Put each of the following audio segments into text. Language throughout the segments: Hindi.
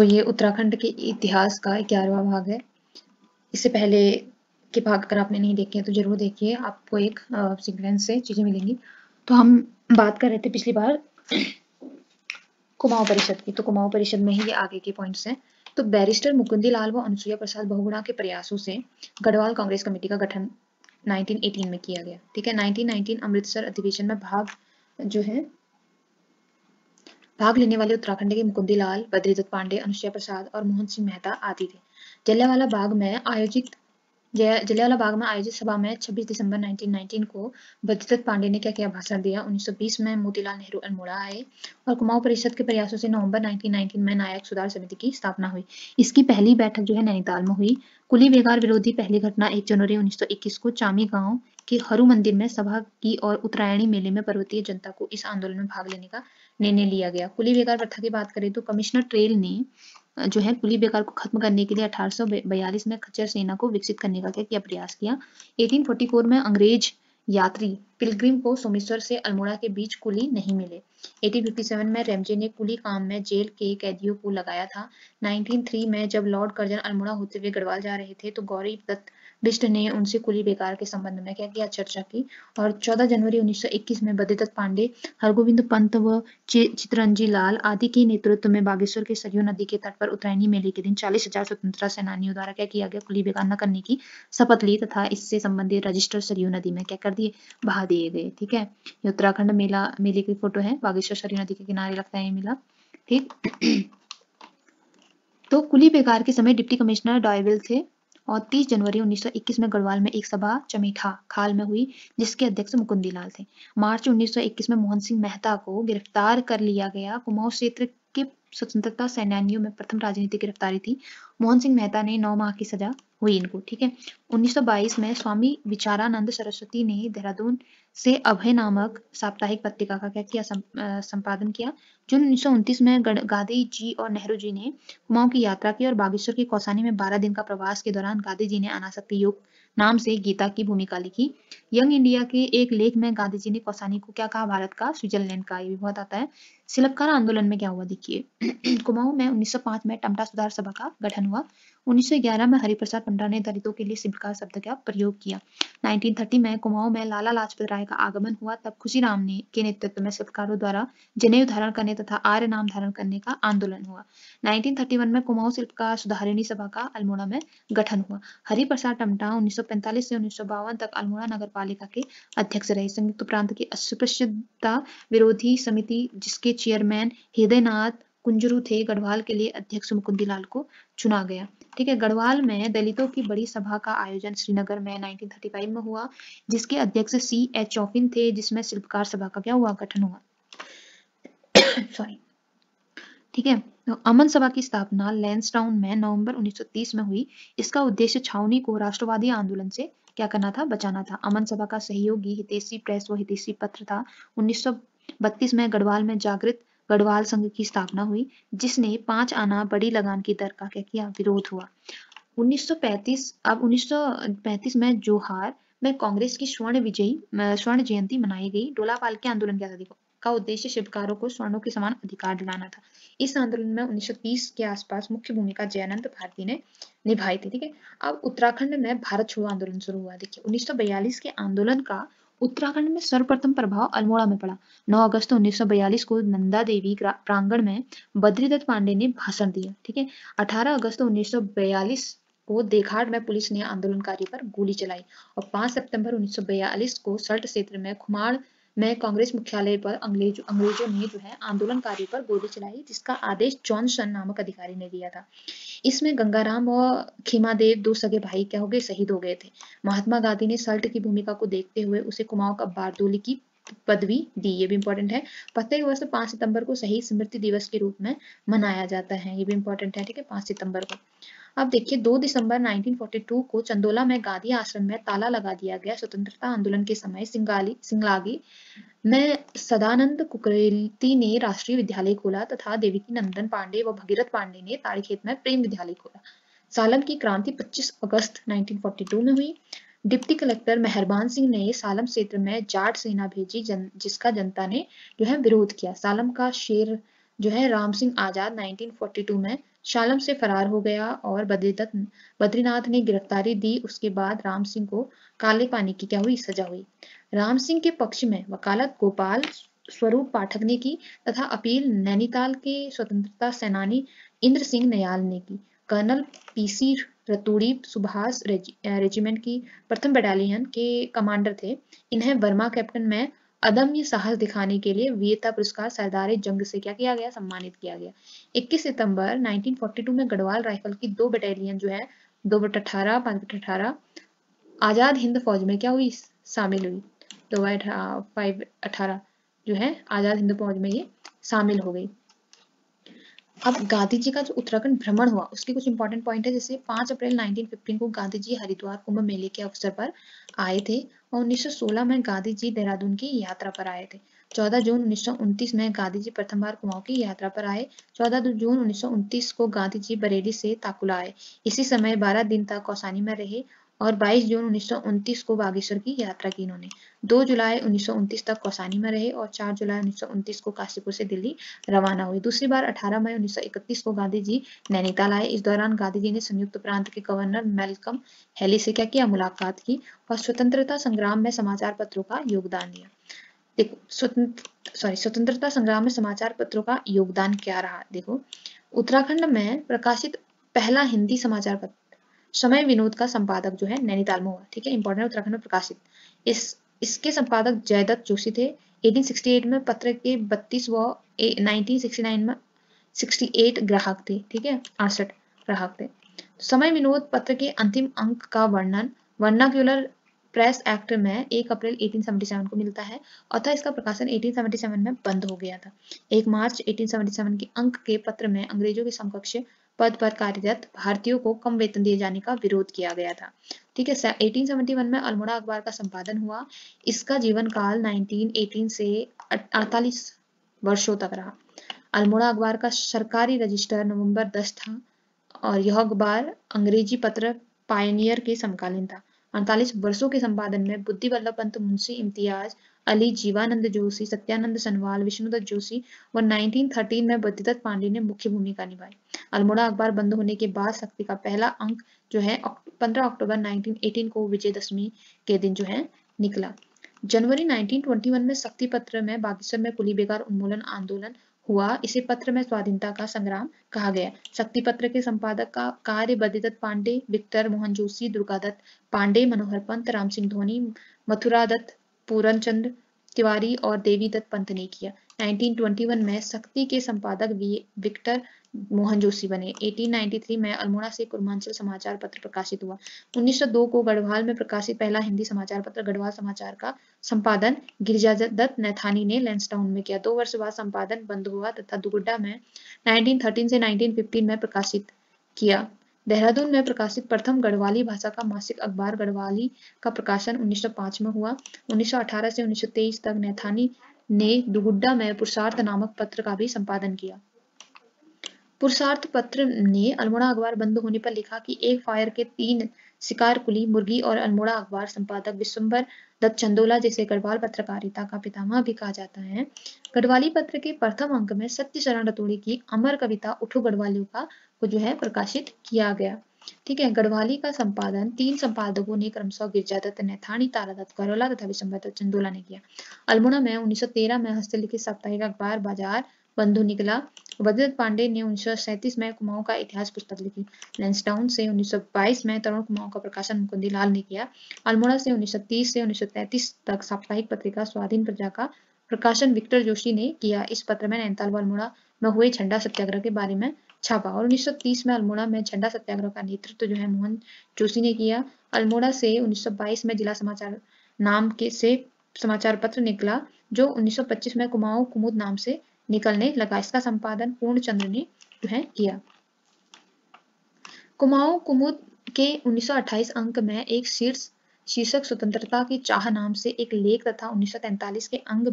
ये उत्तराखंड के इतिहास का 11वां भाग है। इससे पहले के भाग अगर आपने नहीं देखे हैं तो जरूर देखिए, आपको एक सीक्वेंस से चीजें मिलेंगी। तो हम बात कर रहे थे पिछली बार कुमाऊं परिषद की, तो कुमाऊं परिषद में ही ये आगे के पॉइंट्स हैं। तो बैरिस्टर मुकुंदी लाल व अनुसुईया प्रसाद बहुगुणा के प्रयासों से गढ़वाल कांग्रेस कमेटी का गठन 1918 में किया गया। ठीक है, 1919 अमृतसर अधिवेशन में भाग लेने वाले उत्तराखंड के मुकुंदी लाल, बद्रीदत्त पांडे, अनुसुईया प्रसाद और मोहन सिंह मेहता आदि थे। जलियांवाला बाग में आयोजित सभा में 26 दिसंबर 1919 को बद्रीदत्त पांडे ने क्या किया, भाषण दिया। 1920 में मोतीलाल नेहरू अल्मोड़ा आए और कुमाऊं परिषद के प्रयासों से नवंबर 1919 में नायक सुधार समिति की स्थापना हुई। इसकी पहली बैठक जो है नैनीताल में हुई। कुली बेगार विरोधी पहली घटना 1 जनवरी 1921 को चामी गांव के हरू मंदिर में सभा की और उत्तरायणी मेले में पर्वतीय जनता को इस आंदोलन में भाग लेने का निर्णय लिया गया। कुली बेगार प्रथा की बात करें तो कमिश्नर ट्रेल ने जो है कुली बेगार को खत्म करने के लिए 1842 में खच्चर सेना को विकसित करने का क्या किया, प्रयास किया। 1844 में अंग्रेज यात्री पिलग्रिम को सोमेश्वर से अल्मोड़ा के बीच कुली नहीं मिले। 1857 में रेमजे ने कुली काम में जेल के कैदियों को लगाया था। 1903 में जब लॉर्ड कर्जन अल्मोड़ा होते हुए गढ़वाल जा रहे थे तो गौरी दत्त बिष्ट ने उनसे कुली बेगार के संबंध में क्या किया, चर्चा की। और 14 जनवरी 1921 में बद्रीदत्त पांडे, हरगोविंद पंत व चितरंजी लाल आदि के नेतृत्व में बागेश्वर के सरयू नदी के तट पर उत्तरायणी मेले के दिन 40,000 स्वतंत्रता सेनानियों द्वारा क्या किया गया, कुली बेगार न करने की शपथ ली तथा इससे संबंधित रजिस्टर सरयू नदी में क्या कर दिए, बहा दिए गए। ठीक है, ये उत्तराखंड मेले की फोटो है, बागेश्वर सरयू नदी के किनारे लगता है ये मेला। ठीक तो कुली बेगार के समय डिप्टी कमिश्नर डॉयविल थे और 30 जनवरी 1921 में गढ़वाल में एक सभा चमेठा खाल में हुई जिसके अध्यक्ष मुकुंदी लाल थे। मार्च 1921 में मोहन सिंह मेहता को गिरफ्तार कर लिया गया। कुमाऊं क्षेत्र के स्वतंत्रता सेनानियों में प्रथम राजनीतिक गिरफ्तारी थी। मोहन सिंह मेहता ने 9 माह की सजा हुई इनको। ठीक है, 1922 में स्वामी विचारानंद सरस्वती ने देहरादून से अभय नामक साप्ताहिक पत्रिका का क्या किया, संपादन किया। जून 1929 में गांधी जी और नेहरू जी ने कुमाऊं की यात्रा की और बागेश्वर की कौसानी में 12 दिन का प्रवास के दौरान गांधी जी ने अनासक्ति योग नाम से गीता की भूमिका लिखी। यंग इंडिया के एक लेख में गांधी जी ने कौसानी को क्या कहा, भारत का स्विट्जरलैंड का, ये भी बहुत आता है। शिल्पकार आंदोलन में क्या हुआ देखिए। कुमाऊं में 1905 में टमटा सुधार सभा का गठन हुआ। 1911 में हरिप्रसाद पंडा ने दलितों के लिए शिल्पकार शब्द का प्रयोग किया। 1930 में कुमाऊं में लाला लाजपत राय का आगमन हुआ। तब खुशीराम ने के नेतृत्व में शिल्पकारों द्वारा जनेऊ धारण करने तथा आर्य नाम धारण करने का आंदोलन हुआ। 1931 में कुमाऊं शिल्पकार सुधारिणी सभा का अल्मोड़ा में गठन हुआ। हरिप्रसाद टमटा 1945 से 1952 तक अल्मोड़ा नगर पालिका के अध्यक्ष रहे। संयुक्त प्रांत की अस्पृश्यता विरोधी समिति जिसके चेयरमैन हृदयनाथ कुंजरू थे, गढ़वाल के लिए अध्यक्ष मुकुंदी लाल को चुना गया। ठीक है, गढ़वाल में दलितों की बड़ी सभा का आयोजन श्रीनगर में 1935 में हुआ जिसके अध्यक्ष C.H. चौफिन थे, जिसमें शिल्पकार सभा का क्या हुआ, गठन हुआ। सॉरी। ठीक है, तो अमन सभा की स्थापना लैंसडाउन में नवंबर 1930 में हुई। इसका उद्देश्य छावनी को राष्ट्रवादी आंदोलन से क्या करना था, बचाना था। अमन सभा का सहयोगी हितैषी प्रेस व हितैषी पत्र था। 1932 में गढ़वाल में जागृत गढ़वाल संघ की स्थापना हुई जिसने 5 आना बड़ी लगान की दर का क्या किया, विरोध हुआ। 1935 में जोहार में कांग्रेस की स्वर्ण जयंती मनाई गई। डोला पाल के आंदोलन क्या था देखो, का उद्देश्य शिल्पकारों को स्वर्णों के समान अधिकार दिलाना था। इस आंदोलन में 1930 के आसपास मुख्य भूमिका जयानंद भारती ने निभाई थी। ठीक है, अब उत्तराखंड में भारत छोड़ो आंदोलन शुरू हुआ। देखिए 1942 के आंदोलन का उत्तराखंड में सर्वप्रथम प्रभाव अल्मोड़ा में पड़ा। 9 अगस्त 1942 को नंदा देवी प्रांगण में बद्रीदत्त पांडे ने भाषण दिया। ठीक है, 18 अगस्त 1942 को देखाड़ में पुलिस ने आंदोलनकारियों पर गोली चलाई और 5 सितंबर 1942 को सल्ट क्षेत्र में खुमाड़ में कांग्रेस मुख्यालय पर अंग्रेजों ने जो है आंदोलनकारियों पर गोली चलाई जिसका आदेश जॉनसन नामक अधिकारी ने दिया था। इसमें गंगाराम और खीमादेव 2 सगे भाई क्या हो गए, शहीद हो गए थे। महात्मा गांधी ने सल्ट की भूमिका को देखते हुए उसे कुमाऊं का बारदोली की पदवी दी, ये भी इंपॉर्टेंट है। प्रत्येक वर्ष 5 सितंबर को शहीद स्मृति दिवस के रूप में मनाया जाता है, ये भी इंपॉर्टेंट है। ठीक है, 5 सितंबर को। अब देखिए 2 दिसंबर 1942 को चंदोला में गांधी आश्रम में ताला लगा दिया गया। स्वतंत्रता आंदोलन के समय सिंगलागी में सदानंद कुकरेती ने राष्ट्रीय विद्यालय खोला तथा देवकी नंदन पांडे व भगीरथ पांडे ने ताड़ीखेत में प्रेम विद्यालय खोला। सालम की क्रांति 25 अगस्त 1942 में हुई। डिप्टी कलेक्टर मेहरबान सिंह ने सालम क्षेत्र में जाट सेना भेजी जिसका जनता ने जो है विरोध किया। सालम का शेर जो है राम सिंह आजाद 1942 में शालम से फरार हो गया और बद्रीनाथ ने गिरफ्तारी दी। उसके बाद राम सिंह को काले पानी की क्या हुई, सजा हुई। राम सिंह के पक्ष में वकालत गोपाल स्वरूप पाठक ने की तथा अपील नैनीताल के स्वतंत्रता सेनानी इंद्र सिंह नयाल ने की। Colonel PC Raturi Subhash regiment की प्रथम बटालियन के कमांडर थे। इन्हें बर्मा कैप्टन में अदम्य साहस दिखाने के लिए वीरता पुरस्कार सरदार जंग से क्या किया गया, सम्मानित किया गया। 21 सितंबर 1942 में गढ़वाल राइफल की 2 बटालियन जो है 2/18, 5/18 आजाद हिंद फौज में क्या हुई, शामिल हुई। 2/5/18 जो है आजाद हिंद फौज में ये शामिल हो गई। अब गांधी जी का जो उत्तराखंड भ्रमण हुआ उसके कुछ इंपॉर्टेंट पॉइंट है। जैसे 5 अप्रैल 1915 को गांधी जी हरिद्वार कुंभ मेले के अवसर पर आए थे और 1916 में गांधी जी देहरादून की यात्रा पर आए थे। 14 जून 1929 में गांधी जी प्रथम बार कुमाऊं की यात्रा पर आए। 14 जून 1929 को गांधी जी बरेली से ताकुला आए। इसी समय 12 दिन तक कौसानी में रहे और 22 जून 1929 को बागेश्वर की यात्रा की इन्होंने। 2 जुलाई 1929 तक कौसानी में रहे और 4 जुलाई 1929 को काशीपुर से दिल्ली रवाना हुए। दूसरी बार 18 मई 1931 को गांधी जी नैनीताल आए। इस दौरान गांधी जी ने संयुक्त प्रांत के गवर्नर मैल्कम हेली से क्या किया, मुलाकात की और स्वतंत्रता संग्राम में समाचार पत्रों का योगदान दिया। देखो स्वतंत्रता संग्राम में समाचार पत्रों का योगदान क्या रहा। देखो उत्तराखंड में प्रकाशित पहला हिंदी समाचार पत्र समय विनोद का संपादक जो है नैनीताल में हुआ। ठीक है, इंपॉर्टेंट, उत्तराखंड में प्रकाशित। इसके संपादक जयदत्त जोशी थे। 1868 में पत्र के 32 व 1969 में 68 ग्राहक थे। ठीक है, 68 ग्राहक थे। समय विनोद पत्र के अंतिम अंक का वर्णन वर्नाक्यूलर प्रेस एक्ट में 1 अप्रैल 1877 को मिलता है अतः इसका प्रकाशन 1877 में बंद हो गया था। 1 मार्च 1877 के अंक के पत्र में अंग्रेजों के समकक्ष पद पर कार्यरत भारतीयों को कम वेतन दिए जाने का विरोध किया गया था। ठीक है, 1871 में अल्मोड़ा अखबार का संपादन हुआ। इसका जीवन काल 1918 से 48 वर्षों तक रहा। अल्मोड़ा अखबार का सरकारी रजिस्टर नवंबर 10 था और यह अखबार अंग्रेजी पत्र पायनियर के समकालीन था। 48 वर्षों के संपादन में बुद्धि वल्लभ पंत, मुंशी इम्तियाज अली, जीवानंद जोशी, सत्यानंद सनवाल, विष्णुदत्त जोशी व 1913 में बद्रीदत्त पांडे ने मुख्य भूमिका निभाई। अल्मोड़ा अखबार बंद होने के बाद शक्ति का पहला अंक जो है 15 अक्टूबर 1918 को विजयदशमी के दिन जो है निकला। जनवरी 1921 में शक्ति पत्र में बागेश्वर में कुली बेगार उन्मूलन आंदोलन हुआ। इसे पत्र में स्वाधीनता का संग्राम कहा गया। शक्ति पत्र के संपादक का कार्य बद्रीदत्त पांडे, विक्टर मोहन जोशी, दुर्गादत्त पांडे, मनोहर पंत, राम सिंह धोनी, मथुरा दत्त, पूरनचंद तिवारी और देवी दत्त पंत ने किया। 1921 में शक्ति के संपादक विक्टर मोहन जोशी बने। 1893 में अल्मोड़ा से कुर्मांचल समाचार पत्र प्रकाशित हुआ। 1902 को गढ़वाल में प्रकाशित पहला हिंदी समाचार पत्र गढ़वाल समाचार का संपादन गिरिजादत्त नैथानी ने लैंसडाउन में किया। 2 वर्ष बाद संपादन बंद हुआ तथा दुगुड्डा में 1913 से 1915 में प्रकाशित किया। देहरादून में प्रकाशित प्रथम गढ़वाली भाषा का मासिक अखबार गढ़वाली का प्रकाशन 1905 में हुआ। 1918 से 1923 तक नैथानी ने दुगुड्डा में पुरुषार्थ नामक पत्र का भी संपादन किया। पुरुषार्थ पत्र ने अल्मोड़ा अखबार बंद होने पर लिखा कि एक फायर के 3 शिकार कुली मुर्गी और अल्मोड़ा अखबार संपादक विश्वंभर दत्त चंदोला जैसे गढ़वाल पत्रकारिता का पितामह भी कहा जाता है। गढ़वाली पत्र के प्रथम अंक में सत्यशरण रतोड़ी की अमर कविता उठो गढ़वालियों का को जो है प्रकाशित किया गया। ठीक है, गढ़वाली का संपादन 3 संपादकों ने क्रमशः गिरिजादत्त नैथानी, तारादत्त गरोला तथा विश्वंभर दत्त चंदोला ने किया। अल्मोड़ा में 1913 में हस्तलिखित साप्ताहिक अखबार बाजार बंधु निकला। बद्रीदत्त पांडे ने 1937 में कुमाऊं का इतिहास पुस्तक लिखी। लैंसडाउन से 1922 में तरुण कुमाऊं का प्रकाशन मुकुंदी लाल ने किया। अल्मोड़ा से 1930 से 1933 तक साप्ताहिक पत्रिका स्वाधीन प्रजा का प्रकाशन विक्टर जोशी ने किया। इस पत्र में नैनीताल व अल्मोड़ा में हुए झंडा सत्याग्रह के बारे में छापा और 1930 में अल्मोड़ा में झंडा सत्याग्रह का नेतृत्व जो है मोहन जोशी ने किया। अल्मोड़ा से 1922 में जिला समाचार नाम के से समाचार पत्र निकला जो 1925 में कुमाऊं कुमुद नाम से निकलने लगा। इसका संपादन पूर्णचंद्र ने जो है किया। कुमाऊं कुमुद के 1928 अंक में एक शीर्षक स्वतंत्रता की चाह नाम से एक लेख तथा 1943 के अंक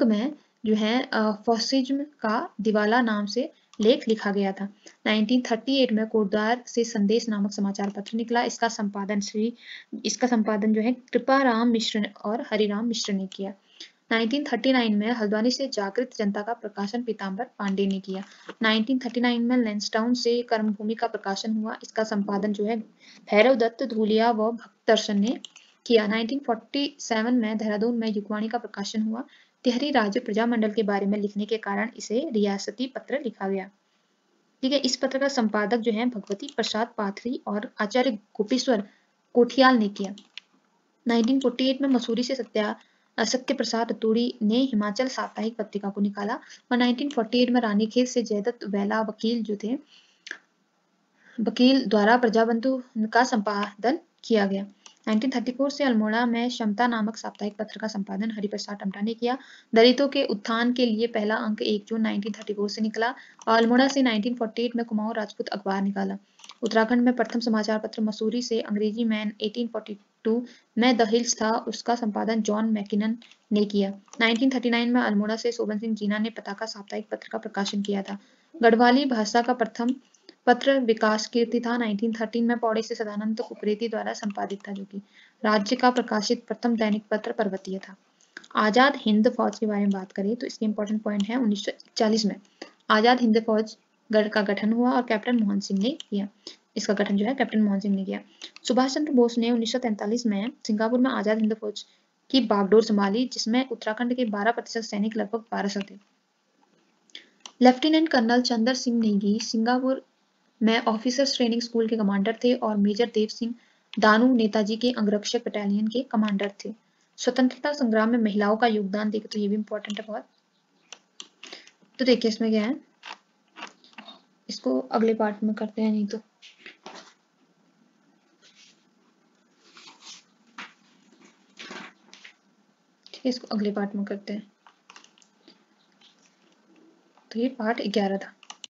में जो है फॉसिज्म का दिवाला नाम से लेख लिखा गया था। 1938 में कोटद्वार से संदेश नामक समाचार पत्र निकला। इसका संपादन जो है कृपाराम मिश्र और हरिराम मिश्र ने किया। 1939 में हल्द्वानी से जागृत जनता का प्रकाशन पीताम्बर पांडे ने किया। 1939 में लैंसडाउन से कर्मभूमि का प्रकाशन हुआ। इसका संपादन जो है भैरव दत्त धूलिया व भक्तदर्शन ने किया। 1947 में देहरादून में युगवाणी का प्रकाशन हुआ। तिहरी राज्य प्रजामंडल के बारे में लिखने के कारण इसे रियासती पत्र लिखा गया। ठीक है, इस पत्र का संपादक जो है भगवती प्रसाद पाथरी और आचार्य गोपेश्वर कोठियाल ने किया। 1948 में मसूरी से सत्य प्रसाद रतूड़ी ने हिमाचल साप्ताहिक पत्रिका को निकाला और 1948 में रानीखेत से जयदत्त वेला वकील जो थे वकील द्वारा प्रजाबंधु का संपादन किया गया। 1934 से अल्मोड़ा में क्षमता नामक साप्ताहिक पत्र का संपादन हरिप्रसाद टमटा ने किया। दलितों के उत्थान के लिए पहला अंक 1 जून 1934 से निकला और अल्मोड़ा से 1948 में कुमाऊं राजपूत अखबार निकाला। उत्तराखंड में प्रथम समाचार पत्र मसूरी से अंग्रेजी मैन 1842 में द हिल्स था, उसका संपादन जॉन मैकिनन ने किया। 1939 में अल्मोड़ा से शोभन सिंह जीना ने पताका साप्ताहिक पत्र का प्रकाशन किया था। गढ़वाली भाषा का प्रथम पत्र विकास कीर्ति था। 1913 में पौड़ी से सदानंद कुकरेती द्वारा संपादित था, जो कि राज्य का प्रकाशित प्रथम दैनिक पत्र पर्वतीय था। आजाद हिंद फौज के बारे में बात करें तो इसके इंपॉर्टेंट पॉइंट है 1941 में आजाद हिंद फौज का गठन हुआ और कैप्टन मोहन सिंह ने किया। इसका गठन जो है कैप्टन मोहन सिंह ने किया। सुभाष चंद्र बोस ने 1943 में सिंगापुर में आजाद हिंद फौज की बागडोर संभाली, जिसमें उत्तराखंड के 12% सैनिक लगभग 1200 थे। Lieutenant colonel Chandra Singh Negi Singapore में ऑफिसर्स ट्रेनिंग स्कूल के कमांडर थे और मेजर देव सिंह दानू नेताजी के अंगरक्षक बटालियन के कमांडर थे। स्वतंत्रता संग्राम में महिलाओं का योगदान देखें तो ये भी इंपॉर्टेंट है बहुत। तो देखिए इसमें क्या है, इसको अगले पार्ट में करते हैं, नहीं तो ठीक है, इसको अगले पार्ट में करते हैं। तो ये पार्ट 11 था।